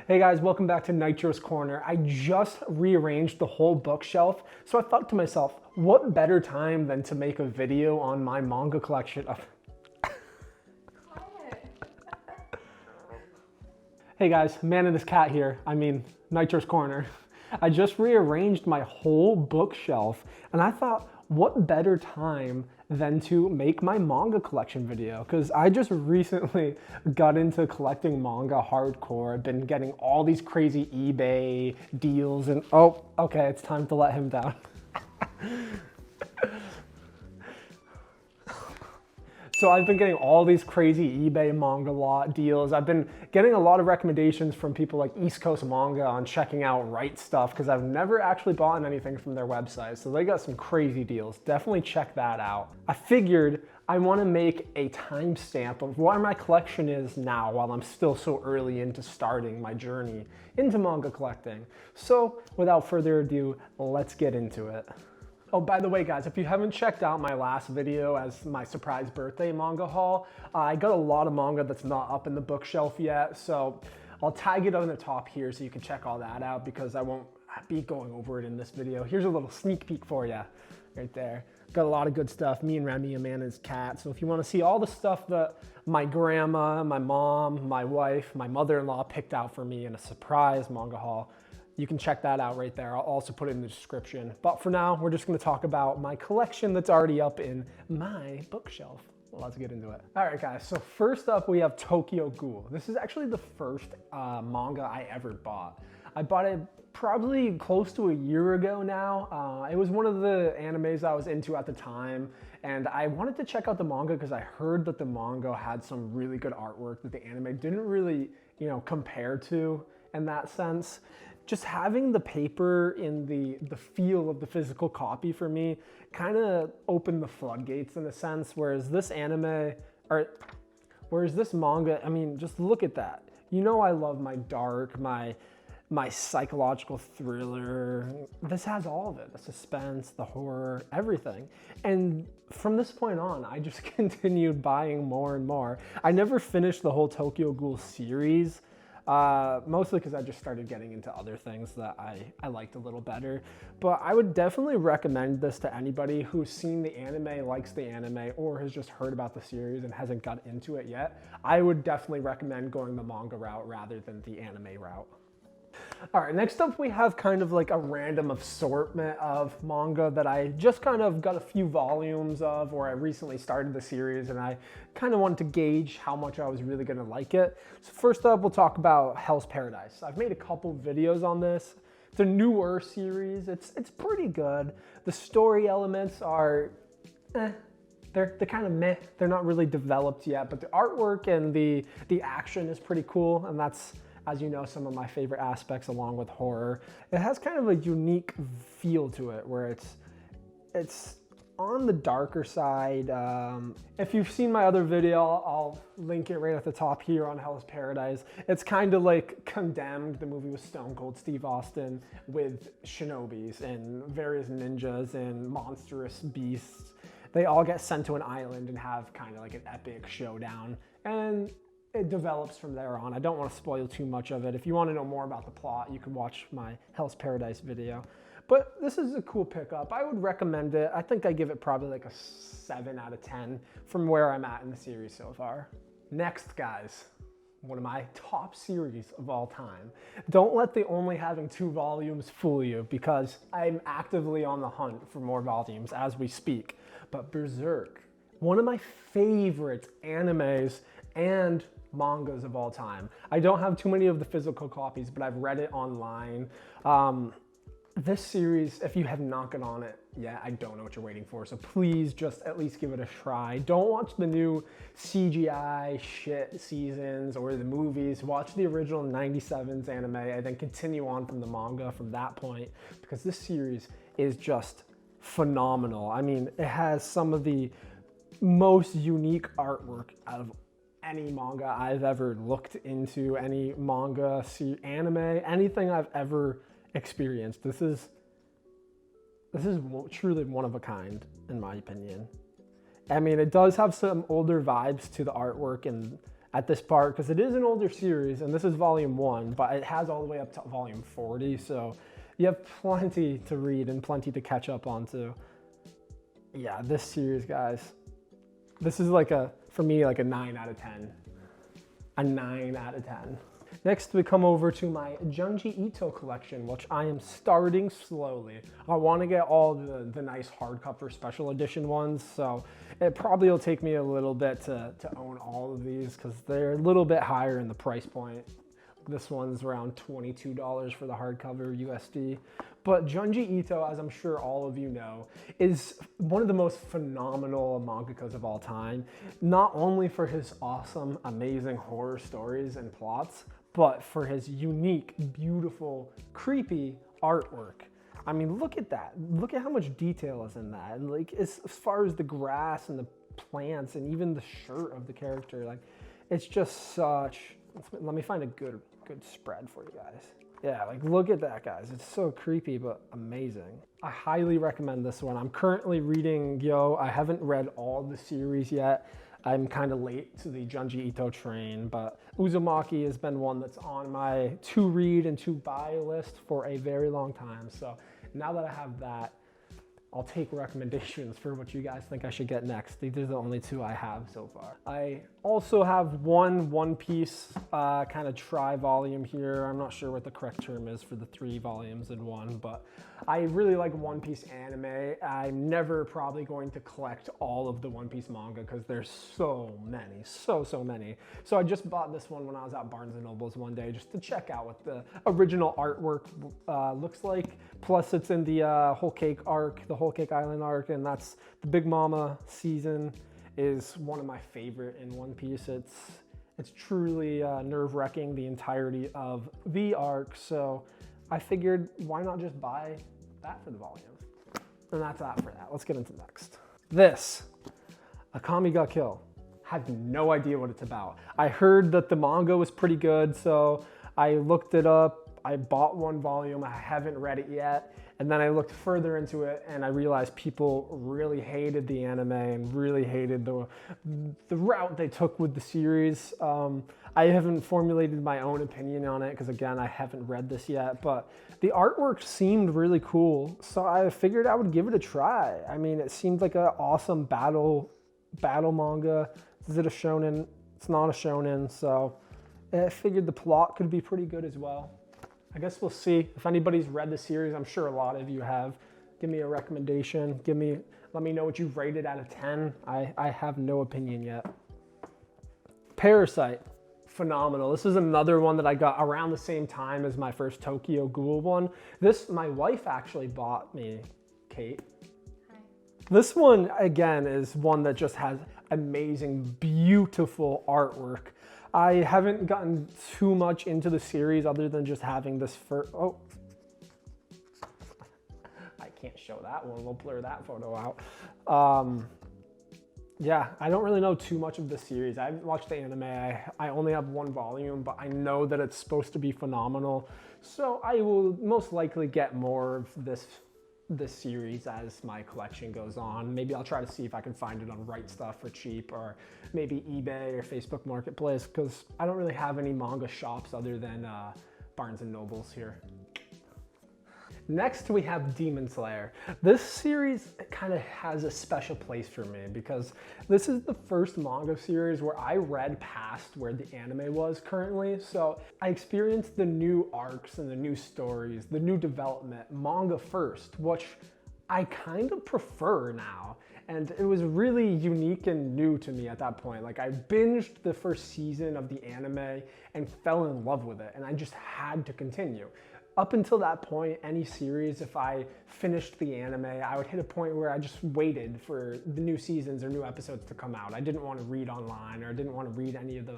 Hey guys, welcome back to Nitro's Corner. I just rearranged the whole bookshelf, so I thought to myself, what better time than to make a video on my manga collection of... Hey guys, man and his cat here. Nitro's Corner. I just rearranged my whole bookshelf, and I thought, what better time than to make my manga collection video, because I just recently got into collecting manga hardcore. I've been getting all these crazy eBay deals and oh, okay, it's time to let him down. So I've been getting all these crazy eBay manga lot deals. I've been getting a lot of recommendations from people like East Coast Manga on checking out Right Stuff because I've never actually bought anything from their website. So they got some crazy deals. Definitely check that out. I figured I want to make a timestamp of where my collection is now while I'm still so early into starting my journey into manga collecting. So without further ado, let's get into it. Oh, by the way, guys, if you haven't checked out my last video as my surprise birthday manga haul, I got a lot of manga that's not up in the bookshelf yet, so I'll tag it on the top here so you can check all that out because I won't be going over it in this video. Here's a little sneak peek for you right there. Got a lot of good stuff. Me and Remy, Amanda's cat. So if you want to see all the stuff that my grandma, my mom, my wife, my mother-in-law picked out for me in a surprise manga haul, you can check that out right there. I'll also put it in the description. But for now, we're just gonna talk about my collection that's already up in my bookshelf. Let's get into it. All right, guys, so first up we have Tokyo Ghoul. This is actually the first manga I ever bought. I bought it probably close to a year ago now. It was one of the animes I was into at the time, and I wanted to check out the manga because I heard that the manga had some really good artwork that the anime didn't really, compare to in that sense. Just having the paper in the feel of the physical copy for me kind of opened the floodgates in a sense, whereas this manga, just look at that. I love my dark, my psychological thriller. This has all of it, the suspense, the horror, everything. And from this point on, I just continued buying more and more. I never finished the whole Tokyo Ghoul series, mostly because I just started getting into other things that I liked a little better. But I would definitely recommend this to anybody who's seen the anime, likes the anime, or has just heard about the series and hasn't got into it yet. I would definitely recommend going the manga route rather than the anime route. All right, next up we have kind of like a random assortment of manga that I just kind of got a few volumes of, or I recently started the series and I kind of wanted to gauge how much I was really gonna like it. So first up, we'll talk about Hell's Paradise. I've made a couple videos on this. It's a newer series. It's pretty good. The story elements are, they're kind of meh. They're not really developed yet, but the artwork and the action is pretty cool, and that's, as you know, some of my favorite aspects along with horror. It has kind of a unique feel to it where it's on the darker side. If you've seen my other video, I'll link it right at the top here on Hell's Paradise. It's kind of like Condemned, the movie with Stone Cold Steve Austin, with shinobis and various ninjas and monstrous beasts. They all get sent to an island and have kind of like an epic showdown. And it develops from there on. I don't want to spoil too much of it. If you want to know more about the plot, you can watch my Hell's Paradise video. But this is a cool pickup. I would recommend it. I think I give it probably like a 7 out of 10 from where I'm at in the series so far. Next, guys, one of my top series of all time. Don't let the only having 2 volumes fool you, because I'm actively on the hunt for more volumes as we speak. But Berserk, one of my favorite animes and mangas of all time. I don't have too many of the physical copies, but I've read it online. This series, if you have not got on it yet, I don't know what you're waiting for, so please just at least give it a try. Don't watch the new CGI shit seasons or the movies. Watch the original 97's anime and then continue on from the manga from that point, because this series is just phenomenal. I mean, it has some of the most unique artwork out of any manga I've ever looked into, any manga, anime, anything I've ever experienced. This is truly one of a kind, in my opinion. I mean, it does have some older vibes to the artwork and at this part because it is an older series, and this is volume 1, but it has all the way up to volume 40, so you have plenty to read and plenty to catch up on too. Yeah, this series, guys, this is like for me, like a 9 out of 10. A 9 out of 10. Next, we come over to my Junji Ito collection, which I am starting slowly. I want to get all the nice hardcover special edition ones, so it probably will take me a little bit to own all of these because they're a little bit higher in the price point. This one's around $22 for the hardcover USD. But Junji Ito, as I'm sure all of you know, is one of the most phenomenal mangakas of all time. Not only for his awesome, amazing horror stories and plots, but for his unique, beautiful, creepy artwork. I mean, look at that. Look at how much detail is in that. And like, as far as the grass and the plants and even the shirt of the character, like, it's just such... Let me find a good spread for you guys. Yeah, like look at that, guys. It's so creepy, but amazing. I highly recommend this one. I'm currently reading Yo. I haven't read all the series yet. I'm kind of late to the Junji Ito train, but Uzumaki has been one that's on my to read and to buy list for a very long time. So now that I have that, I'll take recommendations for what you guys think I should get next. These are the only 2 I have so far. I also have One Piece kind of tri-volume here. I'm not sure what the correct term is for the 3 volumes in one, but I really like One Piece anime. I'm never probably going to collect all of the One Piece manga because there's so many, so many. So I just bought this one when I was at Barnes & Noble's one day just to check out what the original artwork looks like. Plus it's in the Whole Cake arc, the Whole Cake Island arc, and that's the Big Mama season is one of my favorite in One Piece. It's truly nerve-wracking, the entirety of the arc, so I figured why not just buy that for the volume? And that's that for that. Let's get into next. This, Akame ga Kill. Had no idea what it's about. I heard that the manga was pretty good, so I looked it up. I bought 1 volume, I haven't read it yet, and then I looked further into it and I realized people really hated the anime and really hated the route they took with the series. I haven't formulated my own opinion on it because again, I haven't read this yet, but the artwork seemed really cool, so I figured I would give it a try. I mean, it seemed like an awesome battle manga. Is it a shonen? It's not a shonen, so I figured the plot could be pretty good as well. I guess we'll see. If anybody's read the series, I'm sure a lot of you have. Give me a recommendation. Let me know what you've rated out of 10. I have no opinion yet. Parasite, phenomenal. This is another one that I got around the same time as my first Tokyo Ghoul one. This, my wife actually bought me, Kate. Hi. This one, again, is one that just has amazing, beautiful artwork. I haven't gotten too much into the series other than just having this oh. I can't show that one, we'll blur that photo out. Yeah, I don't really know too much of the series. I haven't watched the anime, I only have 1 volume, but I know that it's supposed to be phenomenal. So I will most likely get more of this series as my collection goes on. Maybe I'll try to see if I can find it on Right Stuff for cheap, or maybe eBay or Facebook Marketplace, because I don't really have any manga shops other than Barnes & Noble's here. Next we have Demon Slayer. This series kind of has a special place for me because this is the first manga series where I read past where the anime was currently. So I experienced the new arcs and the new stories, the new development, manga first, which I kind of prefer now. And it was really unique and new to me at that point. Like I binged the first season of the anime and fell in love with it, and I just had to continue. Up until that point, any series, if I finished the anime, I would hit a point where I just waited for the new seasons or new episodes to come out. I didn't want to read online, or I didn't want to read any of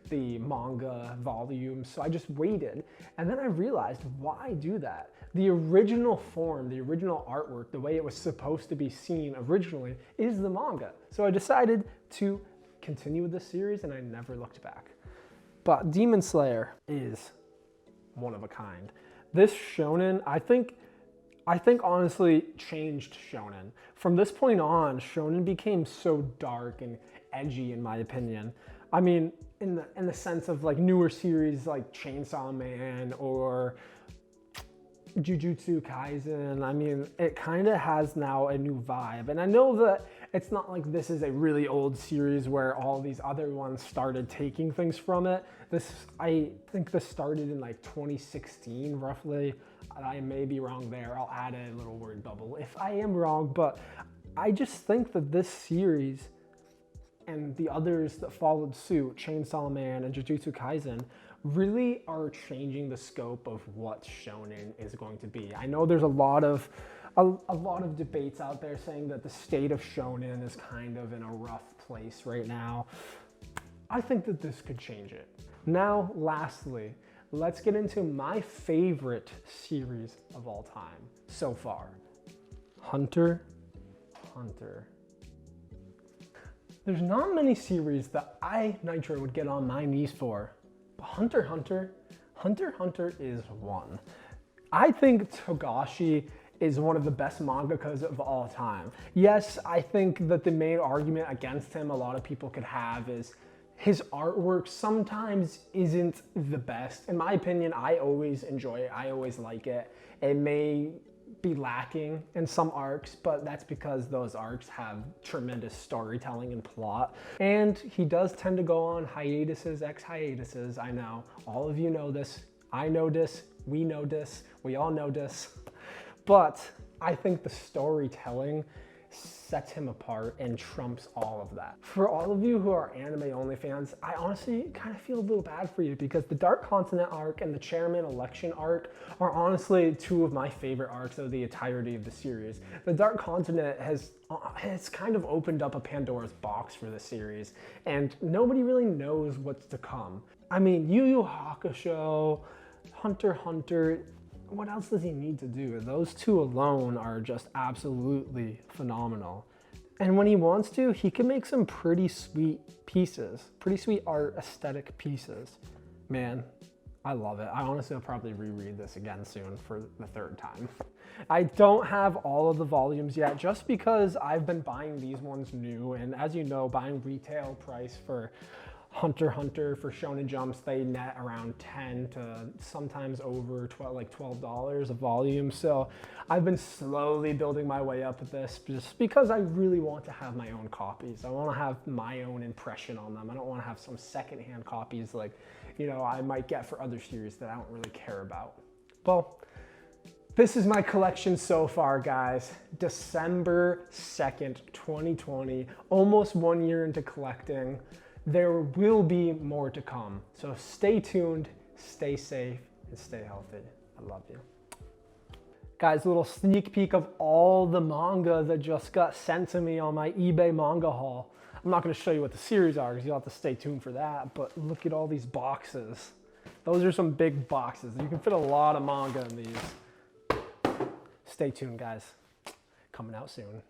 the manga volumes, so I just waited. And then I realized, why do that? The original form, the original artwork, the way it was supposed to be seen originally is the manga. So I decided to continue with this series, and I never looked back. But Demon Slayer is one of a kind. This shonen, I think honestly changed shonen. From this point on, shonen became so dark and edgy in my opinion. I mean, in the sense of like newer series like Chainsaw Man or Jujutsu Kaisen. I mean, it kind of has now a new vibe. And I know that it's not like this is a really old series where all these other ones started taking things from it. I think this started in like 2016, roughly. I may be wrong there. I'll add a little word bubble if I am wrong, but I just think that this series and the others that followed suit, Chainsaw Man and Jujutsu Kaisen, really are changing the scope of what shonen is going to be. I know there's a lot of debates out there saying that the state of shonen is kind of in a rough place right now. I think that this could change it. Now, lastly, let's get into my favorite series of all time so far. Hunter x Hunter. There's not many series that I, Nitro, would get on my knees for, but Hunter x Hunter is one. I think Togashi is one of the best mangakas of all time. Yes, I think that the main argument against him a lot of people could have is his artwork sometimes isn't the best. In my opinion, I always enjoy it. I always like it. It may be lacking in some arcs, but that's because those arcs have tremendous storytelling and plot. And he does tend to go on hiatuses, ex-hiatuses. I know, all of you know this. I know this. We know this. We all know this. But I think the storytelling sets him apart and trumps all of that. For all of you who are anime only fans, I honestly kind of feel a little bad for you because the Dark Continent arc and the Chairman election arc are honestly two of my favorite arcs of the entirety of the series. The Dark Continent has kind of opened up a Pandora's box for the series, and nobody really knows what's to come. I mean, Yu Yu Hakusho, Hunter x Hunter, what else does he need to do? Those two alone are just absolutely phenomenal. And when he wants to, he can make some pretty sweet pieces, pretty sweet art aesthetic pieces. Man, I love it. I honestly will probably reread this again soon for the third time. I don't have all of the volumes yet just because I've been buying these ones new. And as you know, buying retail price for Hunter x Hunter for Shonen Jumps, they net around 10 to sometimes over $12 a volume. So I've been slowly building my way up with this just because I really want to have my own copies. I want to have my own impression on them. I don't want to have some secondhand copies like, you know, I might get for other series that I don't really care about. Well, this is my collection so far, guys. December 2nd, 2020, almost 1 year into collecting. There will be more to come. So stay tuned, stay safe, and stay healthy. I love you. Guys, a little sneak peek of all the manga that just got sent to me on my eBay manga haul. I'm not gonna show you what the series are because you'll have to stay tuned for that, but look at all these boxes. Those are some big boxes. You can fit a lot of manga in these. Stay tuned, guys. Coming out soon.